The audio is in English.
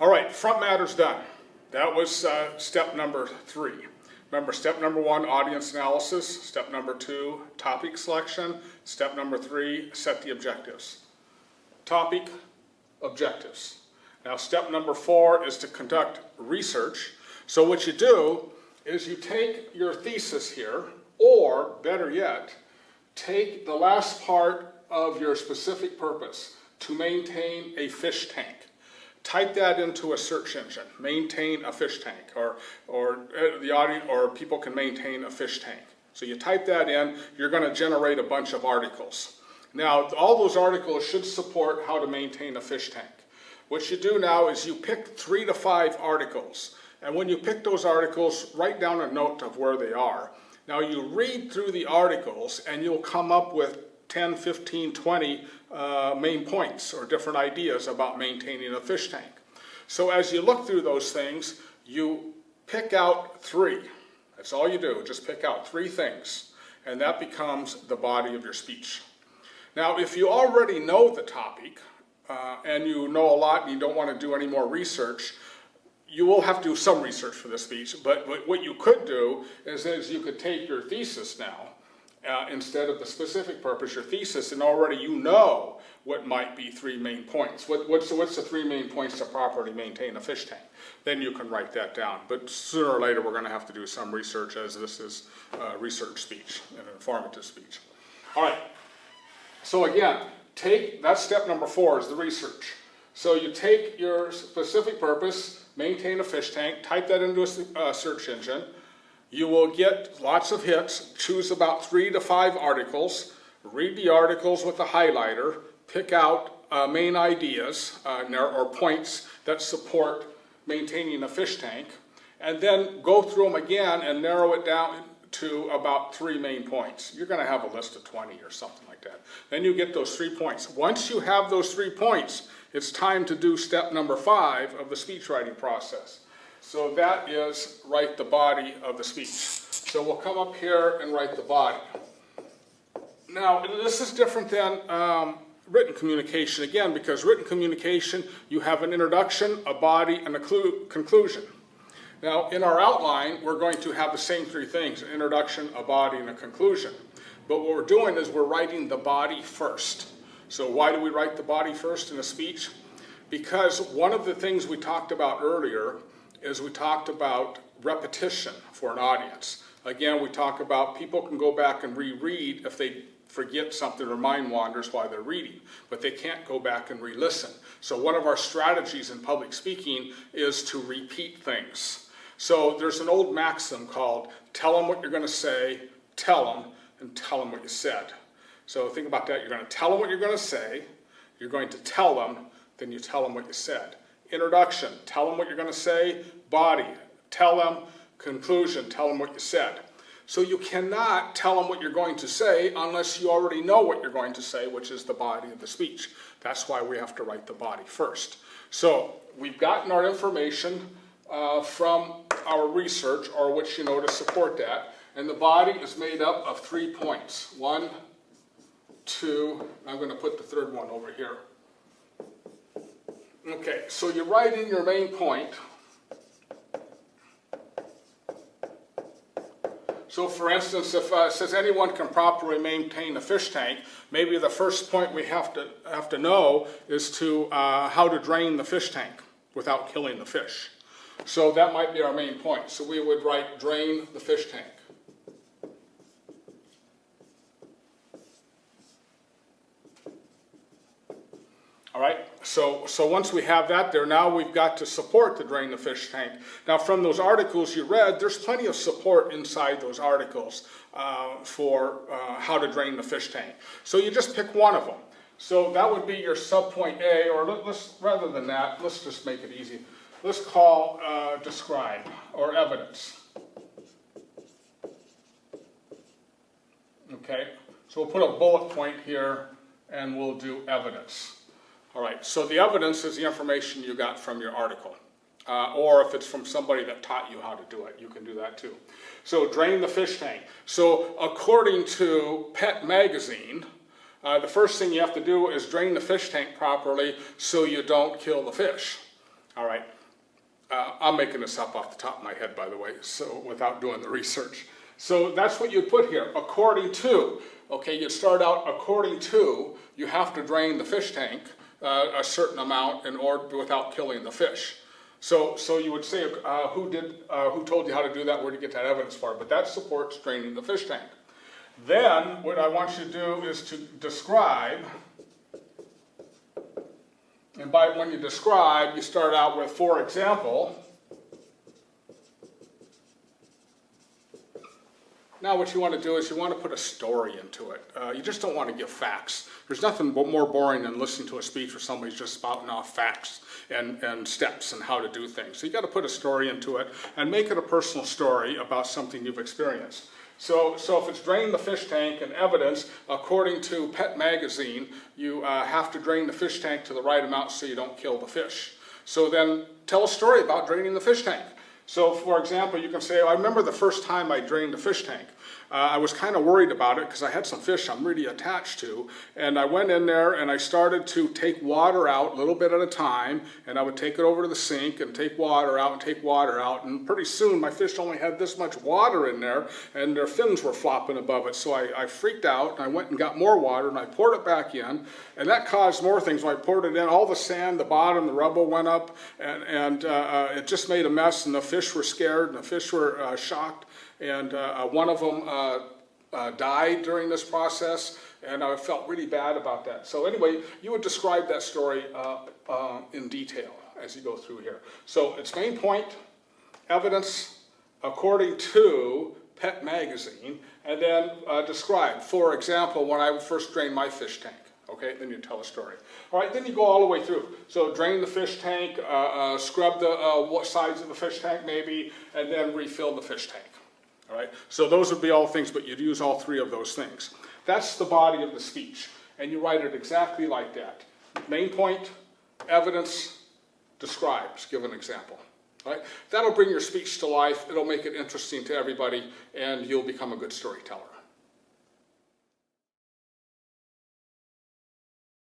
All right, front matter's done. That was step number 3. Remember, step number 1, audience analysis. Step number 2, topic selection. Step number 3, set the objectives. Topic, objectives. Now, step number 4 is to conduct research. So what you do is you take your thesis here, or better yet, take the last part of your specific purpose to maintain a fish tank. Type that into a search engine. Maintain a fish tank, or the audience or people can maintain a fish tank. So you type that in, you're going to generate a bunch of articles. Now, all those articles should support how to maintain a fish tank. What you do now is you pick 3 to 5 articles, and when you pick those articles, write down a note of where they are. Now you read through the articles and you'll come up with 10, 15, 20 main points or different ideas about maintaining a fish tank. So as you look through those things, you pick out 3. That's all you do, just pick out 3 things, and that becomes the body of your speech. Now, if you already know the topic, and you know a lot and you don't want to do any more research, you will have to do some research for this speech, but what you could do is you could take your thesis now, instead of the specific purpose, your thesis, and already you know what might be 3 main points. What's the 3 main points to properly maintain a fish tank? Then you can write that down. But sooner or later we're going to have to do some research, as this is research speech, an informative speech. All right, so again, that's step number 4 is the research. So you take your specific purpose, maintain a fish tank, type that into a search engine. You will get lots of hits, choose about 3 to 5 articles, read the articles with a highlighter, pick out main ideas or points that support maintaining a fish tank, and then go through them again and narrow it down to about 3 main points. You're going to have a list of 20 or something like that. Then you get those 3 points. Once you have those 3 points, it's time to do step number 5 of the speech writing process. So that is write the body of the speech. So we'll come up here and write the body. Now, this is different than written communication, again, because written communication, you have an introduction, a body, and a conclusion. Now, in our outline, we're going to have the same 3 things, an introduction, a body, and a conclusion. But what we're doing is we're writing the body first. So why do we write the body first in a speech? Because one of the things we talked about earlier is we talked about repetition for an audience. Again, we talk about people can go back and reread if they forget something or mind wanders while they're reading, but they can't go back and re-listen. So one of our strategies in public speaking is to repeat things. So there's an old maxim called, tell them what you're going to say, tell them, and tell them what you said. So think about that. You're going to tell them what you're going to say, you're going to tell them, then you tell them what you said. Introduction, tell them what you're going to say. Body, tell them. Conclusion, tell them what you said. So you cannot tell them what you're going to say unless you already know what you're going to say, which is the body of the speech. That's why we have to write the body first. So we've gotten our information from our research, or what you know to support that. And the body is made up of 3 points. 1, 2, I'm going to put the 3rd one over here. Okay, so you write in your main point. So for instance, if it says anyone can properly maintain a fish tank, maybe the first point we have to know is to how to drain the fish tank without killing the fish. So that might be our main point. So we would write drain the fish tank. All right, so once we have that there, now we've got to support the drain the fish tank. Now from those articles you read, there's plenty of support inside those articles for how to drain the fish tank. So you just pick one of them. So that would be your subpoint A, or rather than that, let's just make it easy. Let's call describe, or evidence. Okay, so we'll put a bullet point here and we'll do evidence. All right, so the evidence is the information you got from your article. Or if it's from somebody that taught you how to do it, you can do that too. So drain the fish tank. So according to Pet Magazine, the first thing you have to do is drain the fish tank properly so you don't kill the fish. All right. I'm making this up off the top of my head, by the way, so without doing the research. So that's what you put here, according to. Okay, you start out according to, you have to drain the fish tank a certain amount in order without killing the fish. So you would say, who told you how to do that, where to get that evidence for? But that supports draining the fish tank. Then what I want you to do is to describe. And when you describe, you start out with, for example. Now what you want to do is you want to put a story into it. You just don't want to give facts. There's nothing more boring than listening to a speech where somebody's just spouting off facts and steps and how to do things. So you got to put a story into it and make it a personal story about something you've experienced. So if it's drain the fish tank and evidence, according to Pet Magazine, you have to drain the fish tank to the right amount so you don't kill the fish. So then tell a story about draining the fish tank. So for example, you can say, I remember the first time I drained the fish tank. I was kind of worried about it because I had some fish I'm really attached to, and I went in there and I started to take water out a little bit at a time, and I would take it over to the sink and take water out and take water out, and pretty soon my fish only had this much water in there and their fins were flopping above it. So I freaked out and I went and got more water and I poured it back in, and that caused more things. When I poured it in, all the sand, the bottom, the rubble went up, and it just made a mess, and the fish were scared and the fish were shocked. And one of them died during this process, and I felt really bad about that. So anyway, you would describe that story in detail as you go through here. So its main point, evidence, according to Pet Magazine, and then describe. For example, when I first drained my fish tank. Okay, then you tell a story. All right, then you go all the way through. So drain the fish tank, scrub the sides of the fish tank maybe, and then refill the fish tank. All right, so those would be all things, but you'd use all three of those things. That's the body of the speech, and you write it exactly like that. Main point, evidence, describes, give an example. All right, that'll bring your speech to life. It'll make it interesting to everybody, and you'll become a good storyteller.